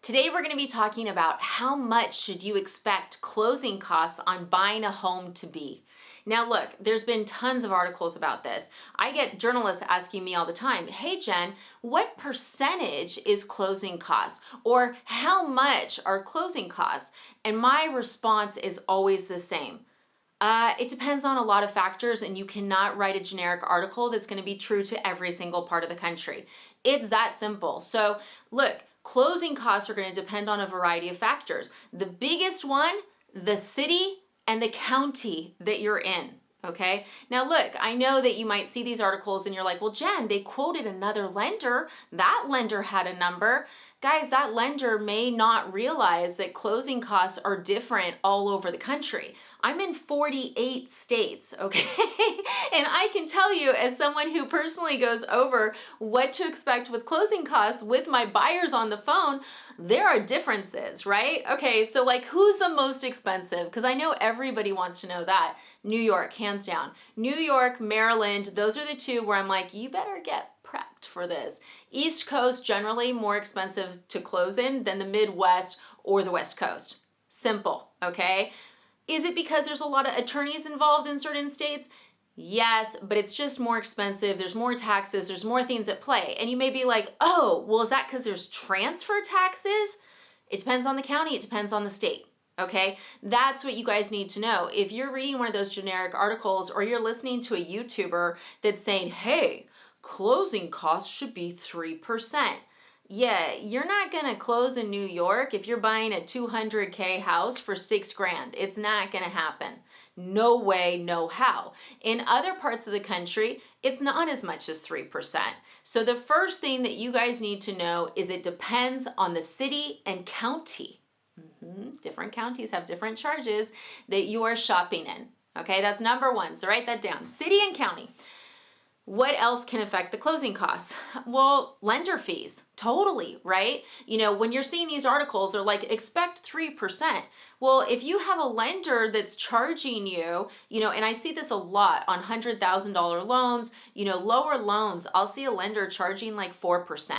Today we're going to be talking about how much should you expect closing costs on buying a home to be. Now look, there's been tons of articles about this. I get journalists asking me all the time, hey Jen, what percentage is closing costs? Or how much are closing costs? And my response is always the same. It depends on a lot of factors, and you cannot write a generic article that's going to be true to every single part of the country. It's that simple. So look, closing costs are going to depend on a variety of factors. The biggest one, the city and the county that you're in. Okay. Now look, I know that you might see these articles and you're like, well, Jen, they quoted another lender. That lender had a number. Guys, that lender may not realize that closing costs are different all over the country. I'm in 48 states, okay? And I can tell you, as someone who personally goes over what to expect with closing costs with my buyers on the phone, there are differences, right? Okay, so like who's the most expensive? Because I know everybody wants to know that. New York, hands down. New York, Maryland, those are the two where I'm like, you better get prepped for this. East Coast, generally more expensive to close in than the Midwest or the West Coast. Simple, okay? Is it because there's a lot of attorneys involved in certain states? Yes, but it's just more expensive. There's more taxes. There's more things at play. And you may be like, oh, well, is that because there's transfer taxes? It depends on the county. It depends on the state. Okay, that's what you guys need to know. If you're reading one of those generic articles or you're listening to a YouTuber that's saying, hey, closing costs should be 3%. Yeah, you're not going to close in New York if you're buying a 200K house for $6,000. It's not going to happen. No way, no how. In other parts of the country, it's not as much as 3%. So the first thing that you guys need to know is it depends on the city and county. Different counties have different charges that you are shopping in. Okay, that's number one. So write that down. City and county. What else can affect the closing costs? Well, lender fees, totally, right? You know, when you're seeing these articles, they're like, expect 3%. Well, if you have a lender that's charging you, and I see this a lot on $100,000 loans, lower loans, I'll see a lender charging like 4%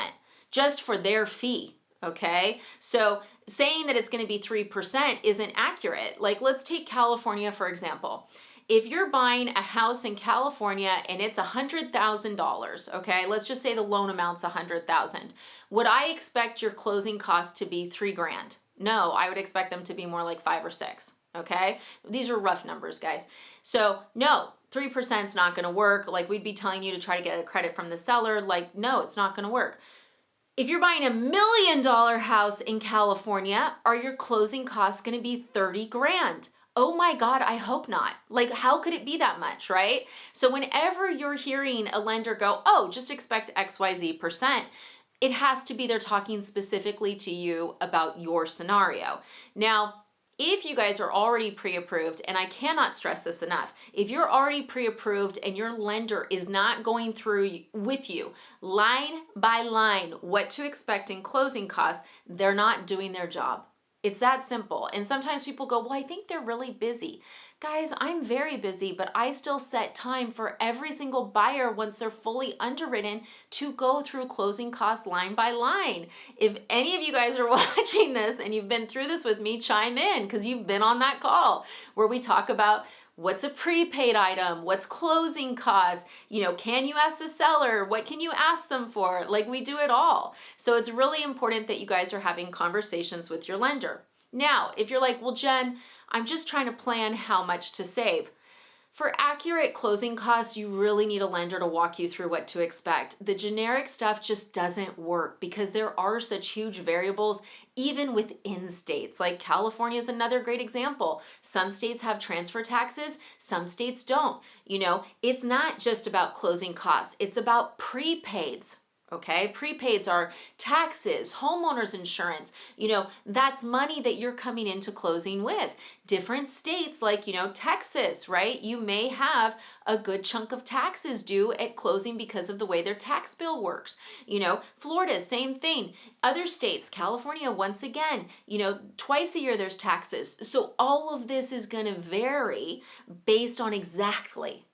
just for their fee, okay? So saying that it's going to be 3% isn't accurate. Like, let's take California, for example. If you're buying a house in California and it's $100,000, okay, let's just say the loan amount's $100,000. Would I expect your closing costs to be $3,000? No, I would expect them to be more like 5 or 6. Okay, these are rough numbers, guys. So no, 3% is not going to work. Like we'd be telling you to try to get a credit from the seller. Like no, it's not going to work. If you're buying $1 million house in California, are your closing costs going to be $30,000? Oh my God, I hope not. Like, how could it be that much, right? So whenever you're hearing a lender go, oh, just expect XYZ%, it has to be they're talking specifically to you about your scenario. Now, if you guys are already pre-approved, and I cannot stress this enough, if you're already pre-approved and your lender is not going through with you line by line what to expect in closing costs, they're not doing their job. It's that simple. And sometimes people go, well, I think they're really busy. Guys, I'm very busy, but I still set time for every single buyer once they're fully underwritten to go through closing costs line by line. If any of you guys are watching this and you've been through this with me, chime in because you've been on that call where we talk about what's a prepaid item, what's closing costs, can you ask the seller, what can you ask them for? Like we do it all. So it's really important that you guys are having conversations with your lender. Now, if you're like, well, Jen, I'm just trying to plan how much to save. For accurate closing costs, you really need a lender to walk you through what to expect. The generic stuff just doesn't work because there are such huge variables even within states. Like California is another great example. Some states have transfer taxes, some states don't. It's not just about closing costs, it's about prepaids. Okay, prepaids are taxes, homeowners insurance, that's money that you're coming into closing with. Different states like, Texas, right? You may have a good chunk of taxes due at closing because of the way their tax bill works. Florida, same thing. Other states, California, once again, twice a year there's taxes. So all of this is going to vary based on exactly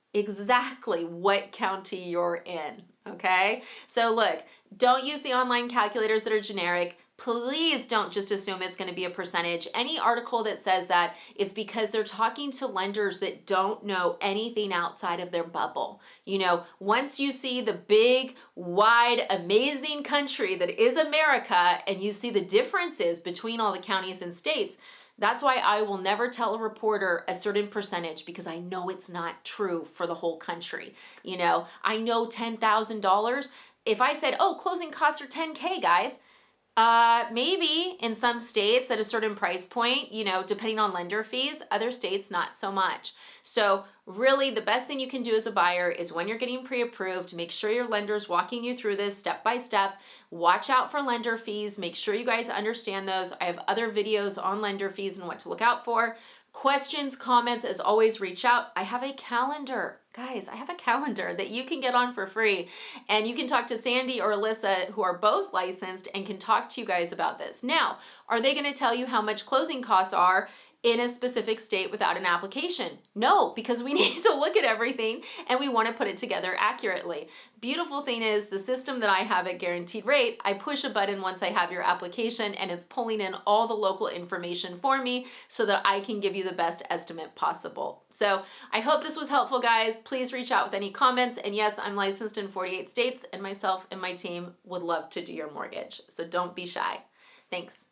what county you're in. Okay, so look, don't use the online calculators that are generic. Please don't just assume it's going to be a percentage. Any article that says that, it's because they're talking to lenders that don't know anything outside of their bubble. You know, once you see the big, wide, amazing country that is America, and you see the differences between all the counties and states, that's why I will never tell a reporter a certain percentage, because I know it's not true for the whole country. You know, I know $10,000. If I said, oh, closing costs are 10K, guys, maybe in some states at a certain price point, you know, depending on lender fees, other states not so much. So really the best thing you can do as a buyer is, when you're getting pre-approved, make sure your lender's walking you through this step by step. Watch out for lender fees. Make sure you guys understand those. I have other videos on lender fees and what to look out for. Questions, comments, as always, reach out. I have a calendar. Guys, I have a calendar that you can get on for free, and you can talk to Sandy or Alyssa, who are both licensed, and can talk to you guys about this. Now, are they going to tell you how much closing costs are in a specific state without an application? No, because we need to look at everything and we want to put it together accurately. Beautiful thing is, the system that I have at Guaranteed Rate, I push a button once I have your application and it's pulling in all the local information for me so that I can give you the best estimate possible. So I hope this was helpful, guys. Please reach out with any comments. And yes, I'm licensed in 48 states, and myself and my team would love to do your mortgage. So don't be shy. Thanks.